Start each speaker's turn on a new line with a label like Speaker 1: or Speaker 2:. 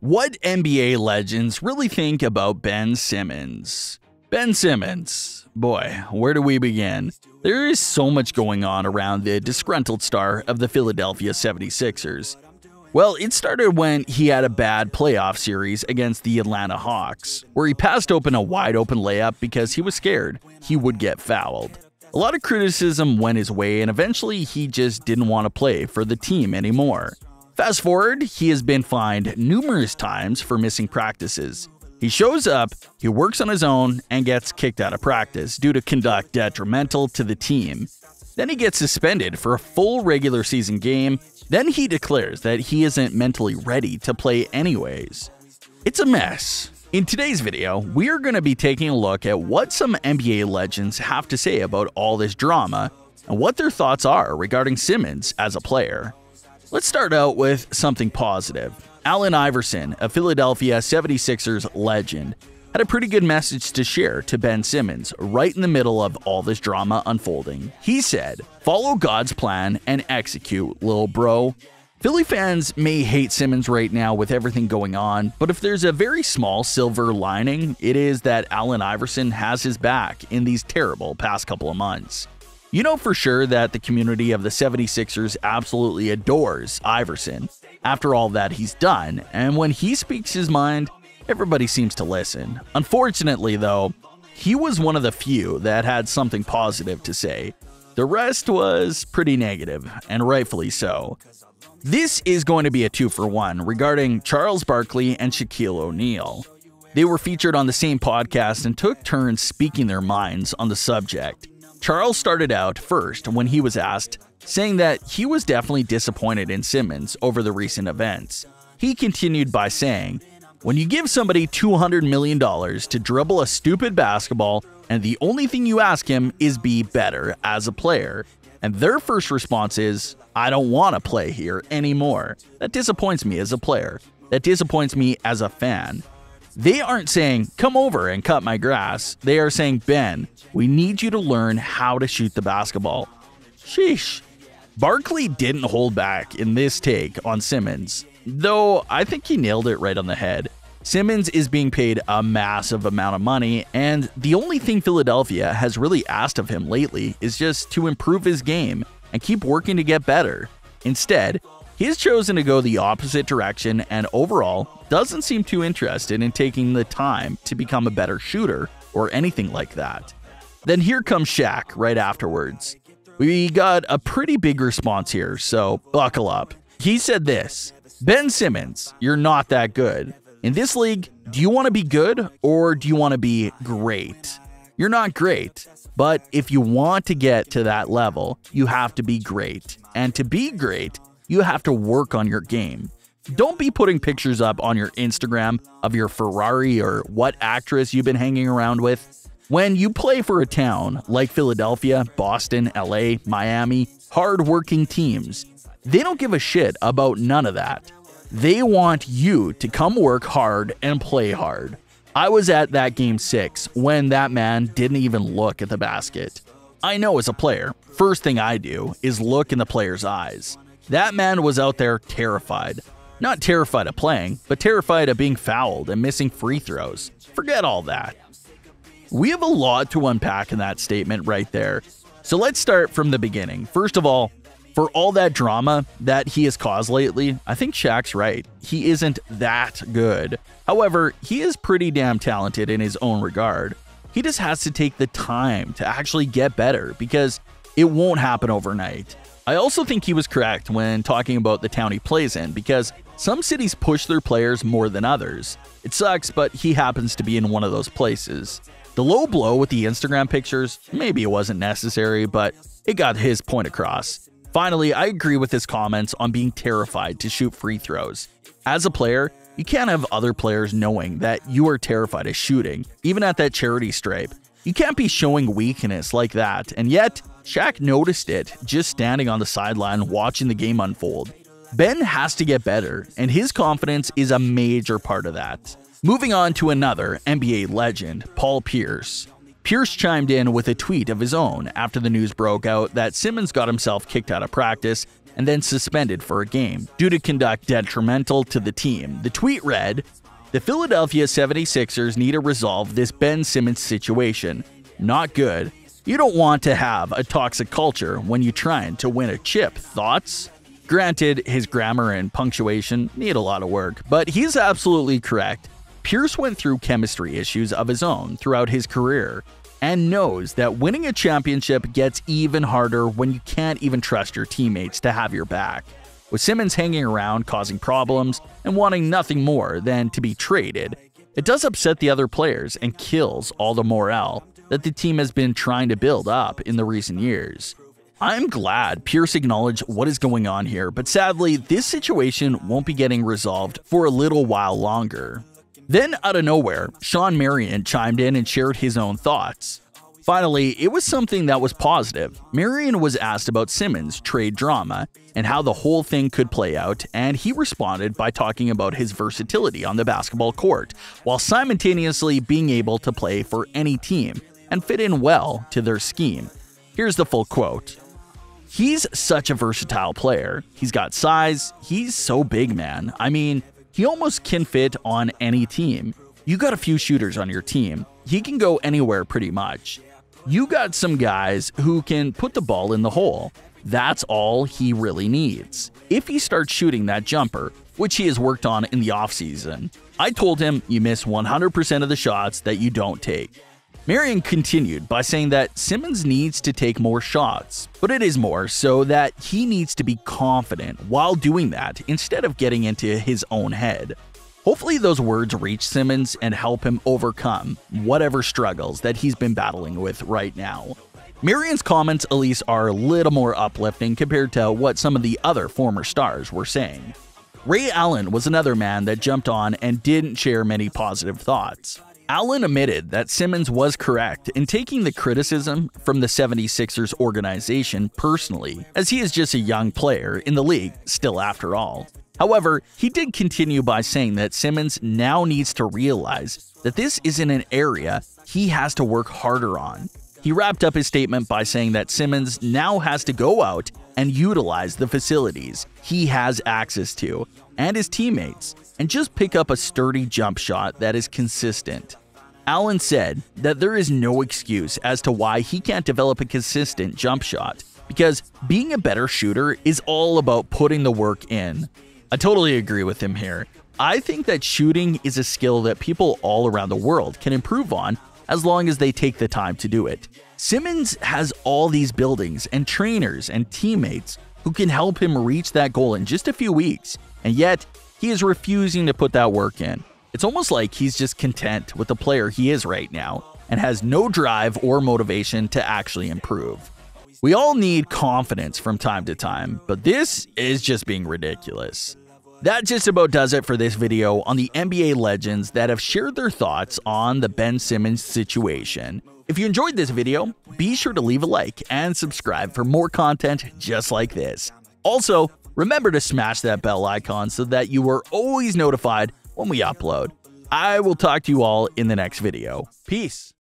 Speaker 1: What NBA legends really think about Ben Simmons? Ben Simmons. Boy, where do we begin? There is so much going on around the disgruntled star of the Philadelphia 76ers. Well, it started when he had a bad playoff series against the Atlanta Hawks, where he passed open a wide-open layup because he was scared he would get fouled. A lot of criticism went his way, and eventually he just didn't want to play for the team anymore. Fast forward, he has been fined numerous times for missing practices. He shows up, he works on his own, and gets kicked out of practice due to conduct detrimental to the team. Then he gets suspended for a full regular season game. Then he declares that he isn't mentally ready to play anyways. It's a mess. In today's video, we are going to be taking a look at what some NBA legends have to say about all this drama and what their thoughts are regarding Simmons as a player. Let's start out with something positive. Allen Iverson, a Philadelphia 76ers legend, had a pretty good message to share to Ben Simmons right in the middle of all this drama unfolding. He said, "Follow God's plan and execute, lil bro." Philly fans may hate Simmons right now with everything going on, but if there's a very small silver lining, it is that Allen Iverson has his back in these terrible past couple of months. You know for sure that the community of the 76ers absolutely adores Iverson after all that he's done, and when he speaks his mind, everybody seems to listen. Unfortunately, though, he was one of the few that had something positive to say. The rest was pretty negative, and rightfully so. This is going to be a 2-for-1 regarding Charles Barkley and Shaquille O'Neal. They were featured on the same podcast and took turns speaking their minds on the subject. Charles started out first when he was asked, saying that he was definitely disappointed in Simmons over the recent events. He continued by saying, "When you give somebody $200 million to dribble a stupid basketball and the only thing you ask him is be better as a player, and their first response is, 'I don't want to play here anymore,' that disappoints me as a player. That disappoints me as a fan." They aren't saying, "Come over and cut my grass." They are saying, "Ben, we need you to learn how to shoot the basketball." Sheesh. Barkley didn't hold back in this take on Simmons, though I think he nailed it right on the head. Simmons is being paid a massive amount of money, and the only thing Philadelphia has really asked of him lately is just to improve his game and keep working to get better. Instead, he has chosen to go the opposite direction and overall doesn't seem too interested in taking the time to become a better shooter or anything like that. Then here comes Shaq right afterwards. We got a pretty big response here, so buckle up. He said this, "Ben Simmons, you're not that good. In this league, do you want to be good or do you want to be great? You're not great, but if you want to get to that level, you have to be great. And to be great, you have to work on your game. Don't be putting pictures up on your Instagram of your Ferrari or what actress you've been hanging around with. When you play for a town like Philadelphia, Boston, LA, Miami, hard-working teams, they don't give a shit about none of that. They want you to come work hard and play hard." I was at that game 6 when that man didn't even look at the basket. I know as a player, first thing I do is look in the player's eyes. That man was out there terrified. Not terrified of playing, but terrified of being fouled and missing free throws. Forget all that. We have a lot to unpack in that statement right there. So let's start from the beginning. First of all, for all that drama that he has caused lately, I think Shaq's right. He isn't that good. However, he is pretty damn talented in his own regard. He just has to take the time to actually get better because it won't happen overnight. I also think he was correct when talking about the town he plays in because some cities push their players more than others. It sucks, but he happens to be in one of those places. The low blow with the Instagram pictures, maybe it wasn't necessary, but it got his point across. Finally, I agree with his comments on being terrified to shoot free throws. As a player, you can't have other players knowing that you are terrified of shooting, even at that charity stripe. You can't be showing weakness like that, and yet Shaq noticed it just standing on the sideline watching the game unfold. Ben has to get better, and his confidence is a major part of that. Moving on to another NBA legend, Paul Pierce. Pierce chimed in with a tweet of his own after the news broke out that Simmons got himself kicked out of practice and then suspended for a game due to conduct detrimental to the team. The tweet read, "The Philadelphia 76ers need to resolve this Ben Simmons situation. Not good. You don't want to have a toxic culture when you're trying to win a chip. Thoughts?" Granted, his grammar and punctuation need a lot of work, but he's absolutely correct. Pierce went through chemistry issues of his own throughout his career and knows that winning a championship gets even harder when you can't even trust your teammates to have your back. With Simmons hanging around causing problems and wanting nothing more than to be traded, it does upset the other players and kills all the morale that the team has been trying to build up in the recent years. I'm glad Pierce acknowledged what is going on here, but sadly, this situation won't be getting resolved for a little while longer. Then, out of nowhere, Shawn Marion chimed in and shared his own thoughts. Finally, it was something that was positive. Marion was asked about Simmons' trade drama and how the whole thing could play out, and he responded by talking about his versatility on the basketball court, while simultaneously being able to play for any team and fit in well to their scheme. Here's the full quote. "He's such a versatile player. He's got size. He's so big, man. I mean, he almost can fit on any team. You got a few shooters on your team. He can go anywhere pretty much. You got some guys who can put the ball in the hole. That's all he really needs. If he starts shooting that jumper, which he has worked on in the offseason, I told him you miss 100% of the shots that you don't take." Marion continued by saying that Simmons needs to take more shots, but it is more so that he needs to be confident while doing that instead of getting into his own head. Hopefully those words reach Simmons and help him overcome whatever struggles that he's been battling with right now. Marion's comments at least are a little more uplifting compared to what some of the other former stars were saying. Ray Allen was another man that jumped on and didn't share many positive thoughts. Allen admitted that Simmons was correct in taking the criticism from the 76ers organization personally, as he is just a young player in the league still after all. However, he did continue by saying that Simmons now needs to realize that this isn't an area he has to work harder on. He wrapped up his statement by saying that Simmons now has to go out and utilize the facilities he has access to and his teammates, and just pick up a sturdy jump shot that is consistent. Allen said that there is no excuse as to why he can't develop a consistent jump shot, because being a better shooter is all about putting the work in. I totally agree with him here. I think that shooting is a skill that people all around the world can improve on as long as they take the time to do it. Simmons has all these buildings and trainers and teammates who can help him reach that goal in just a few weeks, and yet he is refusing to put that work in. It's almost like he's just content with the player he is right now and has no drive or motivation to actually improve. We all need confidence from time to time, but this is just being ridiculous. That just about does it for this video on the NBA legends that have shared their thoughts on the Ben Simmons situation. If you enjoyed this video, be sure to leave a like and subscribe for more content just like this. Also, remember to smash that bell icon so that you are always notified when we upload. I will talk to you all in the next video. Peace.